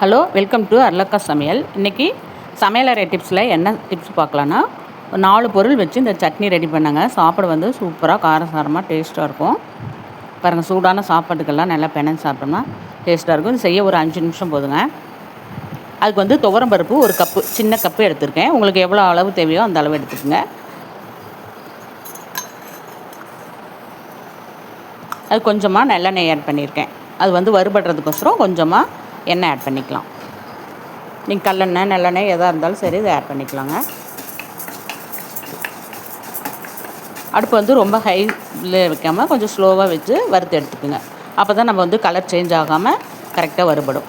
Hello, welcome to அர்லக்கா சமையல். இன்றைக்கி சமையலறை டிப்ஸில் என்ன டிப்ஸ் பார்க்கலான்னா, 4 பொருள் வச்சு இந்த சட்னி ரெடி பண்ணாங்க. சாப்பாடு வந்து சூப்பராக காரசாரமாக டேஸ்ட்டாக இருக்கும். பாருங்கள், சூடான சாப்பாட்டுக்கெல்லாம் நல்லா பெனஞ்சு சாப்பிட்டோம்னா டேஸ்ட்டாக இருக்கும். இது செய்ய ஒரு 5 நிமிஷம் போதுங்க. அதுக்கு வந்து துவரம் பருப்பு ஒரு கப்பு, சின்ன கப்பு எடுத்திருக்கேன். உங்களுக்கு எவ்வளோ அளவு தேவையோ அந்த அளவு எடுத்துக்கோங்க. அது கொஞ்சமாக நல்லெண்ணெய் ஆட் பண்ணியிருக்கேன். அது வந்து வறுபடுறதுக்கோசரம் கொஞ்சமாக எண்ணெய் ஆட் பண்ணிக்கலாம். நீங்கள் கல்லெண்ணெய் நல்லெண்ணெய் எதாக இருந்தாலும் சரி, இதை ஆட் பண்ணிக்கலாங்க. அடுப்பு வந்து ரொம்ப ஹையில் வைக்காமல் கொஞ்சம் ஸ்லோவாக வச்சு வறுத்து எடுத்துக்குங்க. அப்போ தான் நம்ம வந்து கலர் சேஞ்ச் ஆகாமல் கரெக்டாக வறுபடும்.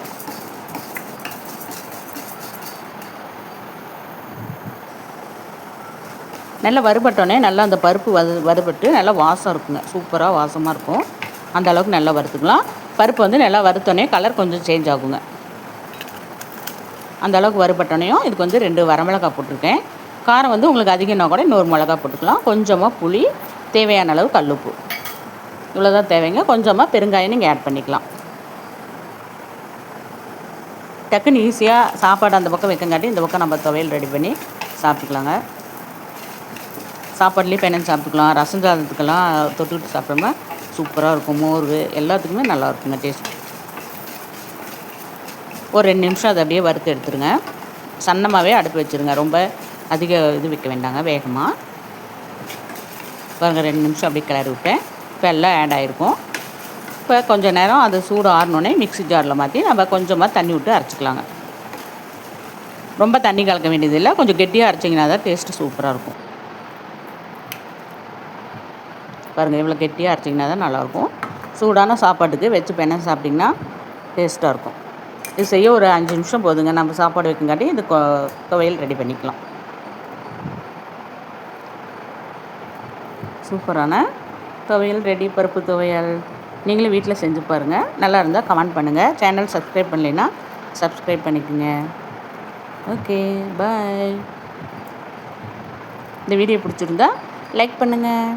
நல்லா வறுபட்டோன்னே நல்லா அந்த பருப்பு வறுபட்டு நல்லா வாசம் இருக்குங்க. சூப்பராக வாசமாக இருக்கும். அந்த அளவுக்கு நல்லா வறுத்துக்கலாம். பருப்பு வந்து நல்லா வறுத்தோன்னே கலர் கொஞ்சம் சேஞ்ச் ஆகுங்க. அந்த அளவுக்கு வறுபட்டோனையும் இதுக்கு வந்து 2 வரமிளகாய் போட்டிருக்கேன். காரம் வந்து உங்களுக்கு அதிகம்னா கூட இன்னொரு மிளகா போட்டுக்கலாம். கொஞ்சமாக புளி, தேவையான அளவு கல்லுப்பு, இவ்வளோ தான் தேவைங்க. கொஞ்சமாக பெருங்காயம் நீங்கள் ஆட் பண்ணிக்கலாம். டக்குன்னு ஈஸியாக சாப்பாடு அந்த பக்கம் வைக்கங்காட்டி இந்த பக்கம் நம்ம துவையல் ரெடி பண்ணி சாப்பிட்டுக்கலாங்க. சாப்பாட்லேயும் பெனஞ்சு சாப்பிட்டுக்கலாம். ரசம் சாதத்துக்கெல்லாம் தொட்டுக்கிட்டு சாப்பிட்டோம்னா சூப்பராக இருக்கும். மோர் எல்லாத்துக்குமே நல்லா இருக்குங்க டேஸ்ட். ஒரு 2 நிமிஷம் அதை அப்படியே வறுத்து எடுத்துருங்க. சன்னமாகவே அடுப்பு வச்சுருங்க. ரொம்ப அதிக இது வைக்க வேண்டாங்க, வேகமாக. பாருங்கள், 2 நிமிஷம் அப்படியே கிளறி விட்டேன். இப்போ எல்லாம் ஆட் ஆகிருக்கும். இப்போ கொஞ்சம் நேரம் அது சூடு ஆறினோடனே மிக்ஸி ஜாரில் மாற்றி நம்ம கொஞ்சமாக தண்ணி விட்டு அரைச்சிக்கலாங்க. ரொம்ப தண்ணி கலக்க வேண்டியதில்லை. கொஞ்சம் கெட்டியாக அரைச்சிங்கன்னா தான் டேஸ்ட்டு சூப்பராக இருக்கும். பாருங்கள், இவ்வளோ கெட்டியாக அரைச்சிங்கன்னா தான் நல்லாயிருக்கும். சூடான சாப்பாட்டுக்கு வச்சு பெனஞ்சு சாப்பிட்டிங்கன்னா டேஸ்ட்டாக இருக்கும். இது செய்ய ஒரு 5 நிமிஷம் போதுங்க. நம்ம சாப்பாடு வைக்கங்காட்டி இது துவையல் ரெடி பண்ணிக்கலாம். சூப்பரான துவையல் ரெடி, பருப்பு துவையல். நீங்களும் வீட்டில் செஞ்சு பாருங்கள். நல்லா இருந்தால் கமெண்ட் பண்ணுங்கள். சேனல் சப்ஸ்கிரைப் பண்ணலைன்னா சப்ஸ்கிரைப் பண்ணிக்கோங்க. ஓகே, பாய். இந்த வீடியோ பிடிச்சிருந்தா லைக் பண்ணுங்கள்.